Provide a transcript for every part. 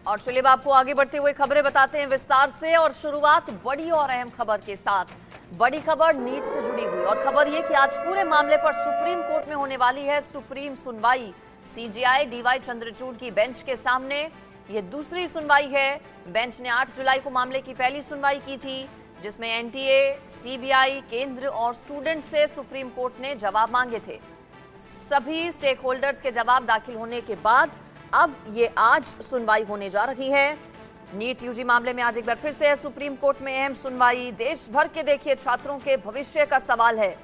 और चलिए अब आपको आगे बढ़ते हुए खबरें बताते हैं विस्तार से। और शुरुआत बड़ी और अहम खबर के साथ। बड़ी खबर नीट से जुड़ी हुई और खबर ये कि आज पूरे मामले पर सुप्रीम कोर्ट में होने वाली है सुप्रीम सुनवाई। सीजेआई डीवाई चंद्रचूड़ की बेंच के सामने ये दूसरी सुनवाई है। बेंच ने 8 जुलाई को मामले की पहली सुनवाई की थी, जिसमें एनटीए, सीबीआई, केंद्र और स्टूडेंट से सुप्रीम कोर्ट ने जवाब मांगे थे। सभी स्टेक होल्डर्स के जवाब दाखिल होने के बाद अब ये आज सुनवाई होने जा रही है। नीट यूजी मामले में आज एक बार फिर से है सुप्रीम कोर्ट में अहम सुनवाई। देश भर के देखिए छात्रों के भविष्य का सवाल है।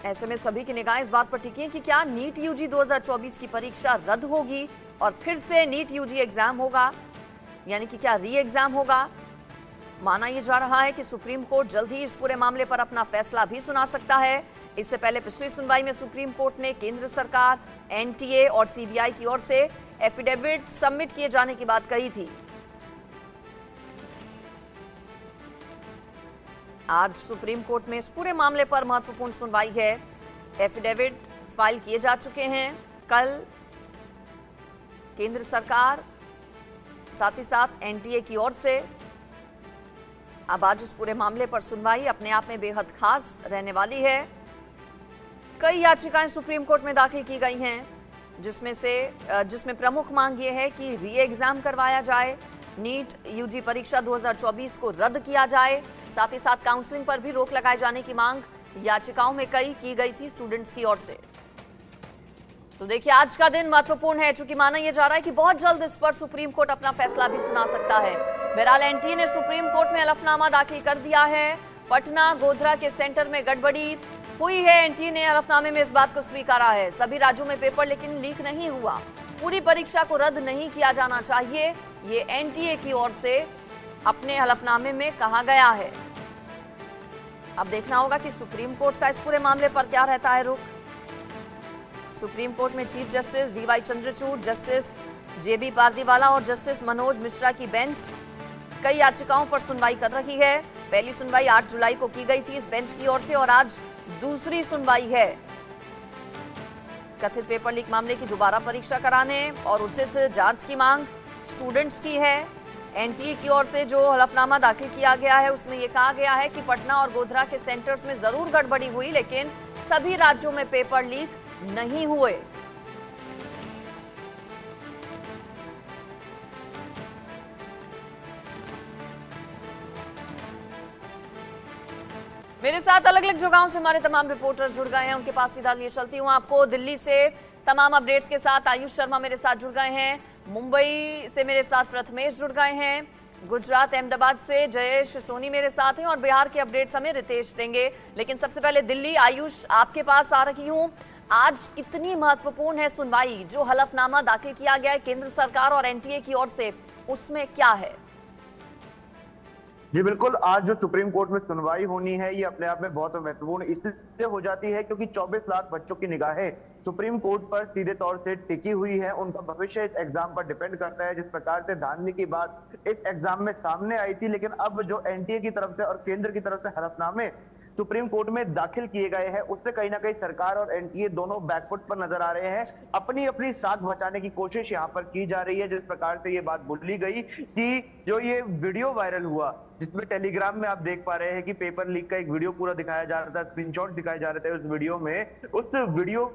ऐसे में सभी की निगाहें इस बात पर टिकी हैं कि क्या नीट यूजी 2024 की परीक्षा रद्द होगी और फिर से नीट यूजी एग्जाम होगा, यानी कि क्या री एग्जाम होगा। माना यह जा रहा है कि सुप्रीम कोर्ट जल्द ही इस पूरे मामले पर अपना फैसला भी सुना सकता है। इससे पहले पिछली सुनवाई में सुप्रीम कोर्ट ने केंद्र सरकार, एनटीए और सीबीआई की ओर से एफिडेविट सबमिट किए जाने की बात कही थी। आज सुप्रीम कोर्ट में इस पूरे मामले पर महत्वपूर्ण सुनवाई है। एफिडेविट फाइल किए जा चुके हैं। कल केंद्र सरकार साथ ही साथ एनटीए की ओर से अब आज इस पूरे मामले पर सुनवाई अपने आप में बेहद खास रहने वाली है। कई याचिकाएं सुप्रीम कोर्ट में दाखिल की गई हैं, जिसमें प्रमुख मांग ये है कि री एग्जाम करवाया जाए, नीट यूजी परीक्षा 2024 को रद्द किया जाए, साथ ही साथ काउंसलिंग पर भी रोक लगाए जाने की मांग याचिकाओं में कई की गई थी स्टूडेंट्स की ओर से। तो देखिए आज का दिन महत्वपूर्ण है, चूंकि माना यह जा रहा है कि बहुत जल्द इस पर सुप्रीम कोर्ट अपना फैसला भी सुना सकता है। बहरहाल एनटीए ने सुप्रीम कोर्ट में हलफनामा दाखिल कर दिया है। पटना गोधरा के सेंटर में गड़बड़ी हुई है। एनटीए ने हलफनामे में इस बात को स्वीकारा है। सभी राज्यों में पेपर लेकिन लीक नहीं हुआ। पूरी परीक्षा को रद्द नहीं किया जाना चाहिए, ये एनटीए की ओर से अपने हलफनामे में कहा गया है। अब देखना होगा कि सुप्रीम कोर्ट का इस पूरे मामले पर क्या रहता है रुख। सुप्रीम कोर्ट में chief justice DY Chandrachud, justice JB Pardiwala और जस्टिस मनोज मिश्रा की बेंच कई याचिकाओं पर सुनवाई कर रही है। पहली सुनवाई 8 जुलाई को की गई थी इस बेंच की ओर से और आज दूसरी सुनवाई है। कथित पेपर लीक मामले की दोबारा परीक्षा कराने और उचित जांच की मांग स्टूडेंट्स की है। एनटीए की ओर से जो हलफनामा दाखिल किया गया है उसमें यह कहा गया है कि पटना और गोधरा के सेंटर्स में जरूर गड़बड़ी हुई, लेकिन सभी राज्यों में पेपर लीक नहीं हुए। मेरे साथ अलग अलग जगहों से हमारे तमाम रिपोर्टर जुड़ गए हैं, उनके पास सीधा लिए चलती हूं आपको। दिल्ली से तमाम अपडेट्स के साथ आयुष शर्मा मेरे साथ जुड़ गए हैं। मुंबई से मेरे साथ प्रथमेश जुड़ गए हैं। गुजरात अहमदाबाद से जयेश सोनी मेरे साथ हैं और बिहार के अपडेट्स हमें रितेश देंगे। लेकिन सबसे पहले दिल्ली, आयुष आपके पास आ रही हूं। आज कितनी महत्वपूर्ण है सुनवाई? जो हलफनामा दाखिल किया गया है केंद्र सरकार और एनटीए की ओर से, उसमें क्या है? जी बिल्कुल, आज जो सुप्रीम कोर्ट में सुनवाई होनी है ये अपने आप में बहुत महत्वपूर्ण इसलिए हो जाती है क्योंकि 24 लाख बच्चों की निगाहें सुप्रीम कोर्ट पर सीधे तौर से टिकी हुई है। उनका भविष्य इस एग्जाम पर डिपेंड करता है। जिस प्रकार से धांधली की बात इस एग्जाम में सामने आई थी, लेकिन अब जो एनटीए की तरफ से और केंद्र की तरफ से हलफनामे सुप्रीम कोर्ट में दाखिल किए गए हैं, उससे कहीं ना कहीं सरकार और एनटीए दोनों बैकफुट पर नजर आ रहे हैं। अपनी अपनी साख बचाने की कोशिश यहां पर की जा रही है। जिस प्रकार से ये बात बोली गई कि जो ये वीडियो वायरल हुआ जिसमें टेलीग्राम में आप देख पा रहे हैं कि पेपर लीक का एक वीडियो पूरा दिखाया जा रहा था, स्क्रीनशॉट दिखाए जा रहे थे उस वीडियो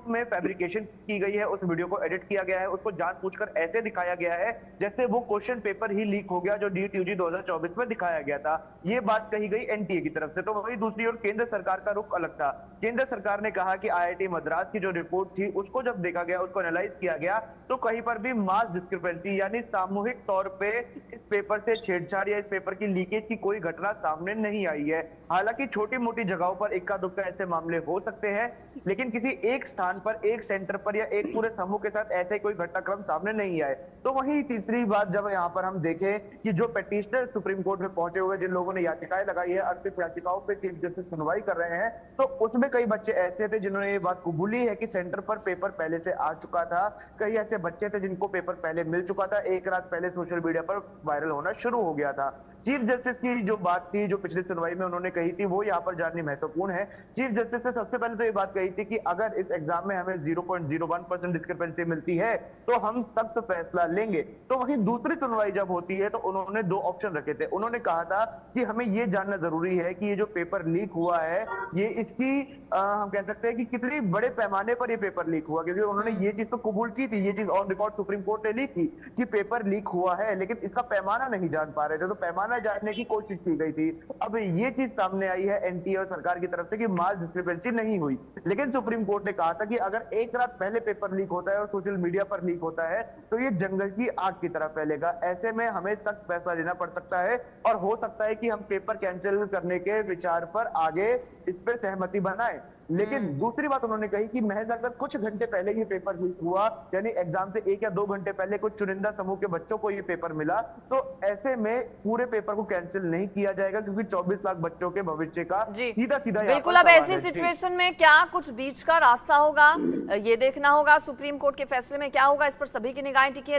में फैब्रिकेशन की गई है, उस वीडियो को एडिट किया गया है, उसको जानबूझकर ऐसे दिखाया गया है जैसे वो क्वेश्चन पेपर ही लीक हो गया जो नीट यूजी 2024 में दिखाया गया था। ये बात कही गई एनटीए की तरफ से। तो वही दूसरी ओर केंद्र सरकार का रुख अलग था। केंद्र सरकार ने कहा कि आईआईटी मद्रास की जो रिपोर्ट थी उसको जब देखा गया, उसको एनालाइज किया गया, तो कहीं पर भी मास डिस्क्रिपेंसी यानी सामूहिक तौर पे इस पेपर से छेड़छाड़ या इस पेपर की लीकेज की कोई घटना सामने नहीं आई है। हालांकि छोटी मोटी जगहों पर इक्का दुक्का ऐसे मामले हो सकते हैं, लेकिन किसी एक स्थान पर, एक सेंटर पर या एक पूरे समूह के साथ ऐसे कोई घटनाक्रम सामने नहीं आए। तो वही तीसरी बात जब यहाँ पर हम देखें कि जो पेटिशनर सुप्रीम कोर्ट में पहुंचे हुए, जिन लोगों ने याचिकाएं लगाई है, 38 याचिकाओं पे चीफ जस्टिस सुनवाई कर रहे हैं, तो उसमें कई बच्चे ऐसे थे जिन्होंने ये बात कबूली है कि सेंटर पर पेपर पहले से आ चुका था। कई ऐसे बच्चे थे जिनको पेपर पहले मिल चुका था, एक रात पहले सोशल मीडिया पर वायरल होना शुरू हो गया था। चीफ जस्टिस की जो बात थी, जो पिछली सुनवाई में उन्होंने कही थी, वो यहाँ पर जाननी महत्वपूर्ण है। चीफ जस्टिस ने सबसे पहले तो ये बात कही थी कि अगर इस एग्जाम में हमें 0.01% डिस्क्रिपेंसी मिलती है तो हम सख्त फैसला लेंगे। तो वहीं दूसरी सुनवाई जब होती है तो उन्होंने दो ऑप्शन रखे थे। उन्होंने कहा था कि हमें ये जानना जरूरी है कि ये जो पेपर लीक हुआ है, ये इसकी हम कह सकते हैं कि कितनी बड़े पैमाने पर ये पेपर लीक हुआ, क्योंकि उन्होंने ये चीज तो कबूल की थी, ये चीज ऑन रिकॉर्ड सुप्रीम कोर्ट ने ली थी कि पेपर लीक हुआ है, लेकिन इसका पैमाना नहीं जान पा रहे थे, तो पैमाना जानने की कोशिश की गई थी। अब ये चीज सामने आई है एनटीए और सरकार की तरफ से कि मास डिस्क्रिपेंसी नहीं हुई, लेकिन सुप्रीम कोर्ट ने कहा था कि अगर एक रात पहले पेपर लीक होता है और सोशल मीडिया पर लीक होता है तो ये जंगल की आग की तरह फैलेगा। ऐसे में हमें सख्त फैसला लेना पड़ सकता है और हो सकता है कि हम पेपर कैंसिल करने के विचार पर आगे इस पर सहमति बनाए। लेकिन दूसरी बात उन्होंने कही कि महज अगर कुछ घंटे पहले ये पेपर लीक हुआ, यानी एग्जाम से 1 या 2 घंटे पहले कुछ चुनिंदा समूह के बच्चों को ये पेपर मिला, तो ऐसे में पूरे पेपर को कैंसिल नहीं किया जाएगा, क्योंकि 24 लाख बच्चों के भविष्य का सीधा सीधा बिल्कुल। अब ऐसी सिचुएशन में क्या कुछ बीच का रास्ता होगा, ये देखना होगा सुप्रीम कोर्ट के फैसले में क्या होगा, इस पर सभी की निगाहें टिकी हैं।